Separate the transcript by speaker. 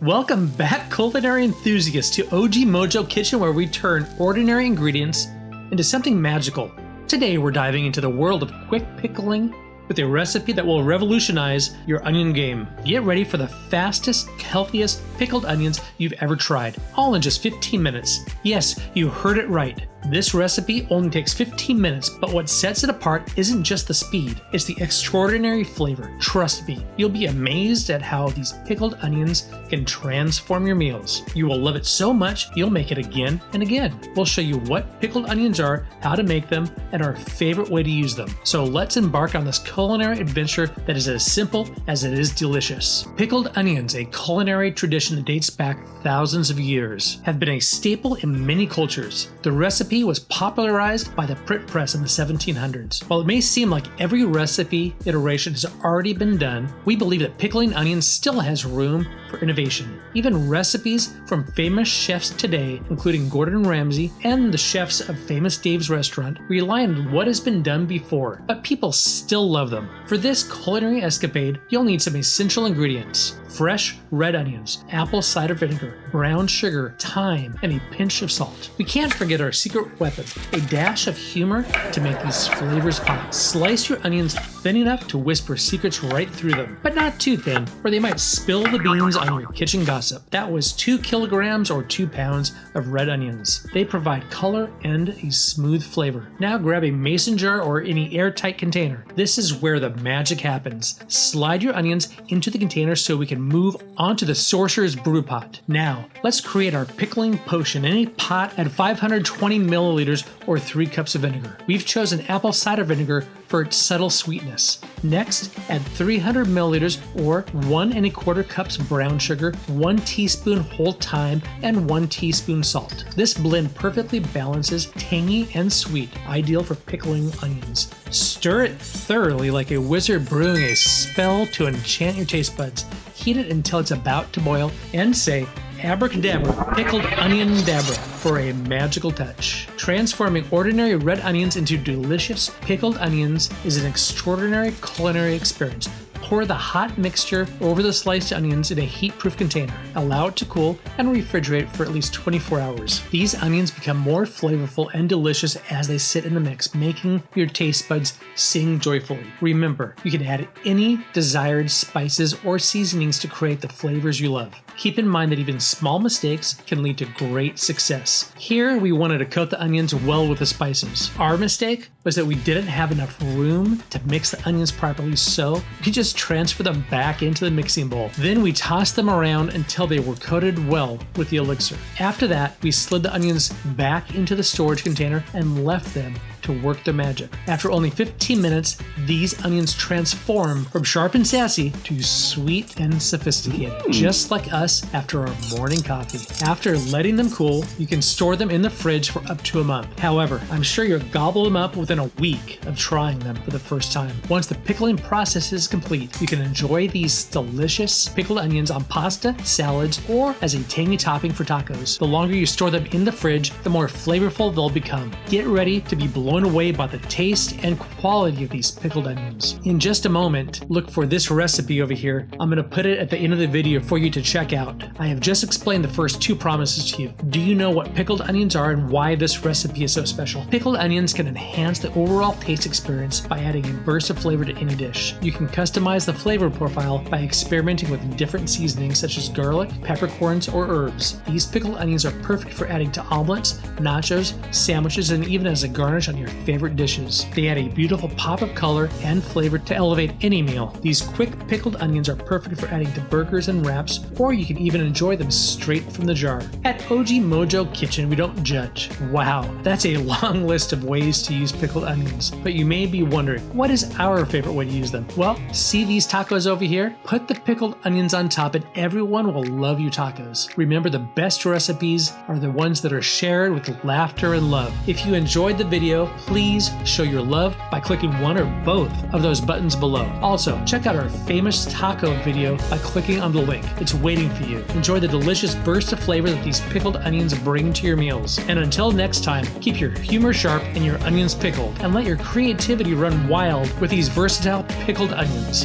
Speaker 1: Welcome back, culinary enthusiasts, to Oggi Mojo Kitchen, where we turn ordinary ingredients into something magical. Today we're diving into the world of quick pickling with a recipe that will revolutionize your onion game. Get ready for the fastest, healthiest pickled onions you've ever tried, all in just 15 minutes. Yes, you heard it right. This recipe only takes 15 minutes, but what sets it apart isn't just the speed, it's the extraordinary flavor. Trust me, you'll be amazed at how these pickled onions can transform your meals. You will love it so much, you'll make it again and again. We'll show you what pickled onions are, how to make them, and our favorite way to use them. So let's embark on this culinary adventure that is as simple as it is delicious. Pickled onions, a culinary tradition that dates back thousands of years, have been a staple in many cultures. The recipe was popularized by the print press in the 1700s. While it may seem like every recipe iteration has already been done, we believe that pickling onions still has room for innovation. Even recipes from famous chefs today, including Gordon Ramsay and the chefs of Famous Dave's restaurant, rely on what has been done before, but people still love them. For this culinary escapade, you'll need some essential ingredients: fresh red onions, apple cider vinegar, brown sugar, thyme, and a pinch of salt. We can't forget our secret weapon, a dash of humor to make these flavors pop. Slice your onions thin enough to whisper secrets right through them, but not too thin, or they might spill the beans on your kitchen gossip. That was 2 kilograms or 2 pounds of red onions. They provide color and a smooth flavor. Now grab a mason jar or any airtight container. This is where the magic happens. Slide your onions into the container so we can move onto the sorcerer's brew pot. Now, let's create our pickling potion. In a pot, add 520 milliliters or 3 cups of vinegar. We've chosen apple cider vinegar for its subtle sweetness. Next, add 300 milliliters or 1 1/4 cups brown sugar, 1 teaspoon whole thyme, and 1 teaspoon salt. This blend perfectly balances tangy and sweet, ideal for pickling onions. Stir it thoroughly like a wizard brewing a spell to enchant your taste buds. Heat it until it's about to boil and say, "Abracadabra, pickled onion dabra," for a magical touch. Transforming ordinary red onions into delicious pickled onions is an extraordinary culinary experience. Pour the hot mixture over the sliced onions in a heat-proof container. Allow it to cool and refrigerate for at least 24 hours. These onions become more flavorful and delicious as they sit in the mix, making your taste buds sing joyfully. Remember, you can add any desired spices or seasonings to create the flavors you love. Keep in mind that even small mistakes can lead to great success. Here, we wanted to coat the onions well with the spices. Our mistake was that we didn't have enough room to mix the onions properly, so we just transfer them back into the mixing bowl. Then we tossed them around until they were coated well with the elixir. After that, we slid the onions back into the storage container and left them to work their magic. After only 15 minutes, these onions transform from sharp and sassy to sweet and sophisticated, just like us after our morning coffee. After letting them cool, you can store them in the fridge for up to a month. However, I'm sure you'll gobble them up within a week of trying them for the first time. Once the pickling process is complete, you can enjoy these delicious pickled onions on pasta, salads, or as a tangy topping for tacos. The longer you store them in the fridge, the more flavorful they'll become. Get ready to be blown away by the taste and quality of these pickled onions. In just a moment, look for this recipe over here. I'm going to put it at the end of the video for you to check out. I have just explained the first 2 promises to you. Do you know what pickled onions are and why this recipe is so special? Pickled onions can enhance the overall taste experience by adding a burst of flavor to any dish. You can customize the flavor profile by experimenting with different seasonings such as garlic, peppercorns, or herbs. These pickled onions are perfect for adding to omelets, nachos, sandwiches, and even as a garnish on your favorite dishes. They add a beautiful pop of color and flavor to elevate any meal. These quick pickled onions are perfect for adding to burgers and wraps, or you can even enjoy them straight from the jar. At Oggi Mojo Kitchen, we don't judge. Wow, that's a long list of ways to use pickled onions. But you may be wondering, what is our favorite way to use them? Well, see these tacos over here? Put the pickled onions on top and everyone will love your tacos. Remember, the best recipes are the ones that are shared with laughter and love. If you enjoyed the video, please show your love by clicking one or both of those buttons below. Also, check out our famous taco video by clicking on the link. It's waiting for you. Enjoy the delicious burst of flavor that these pickled onions bring to your meals. And until next time, keep your humor sharp and your onions pickled, and let your creativity run wild with these versatile pickled onions.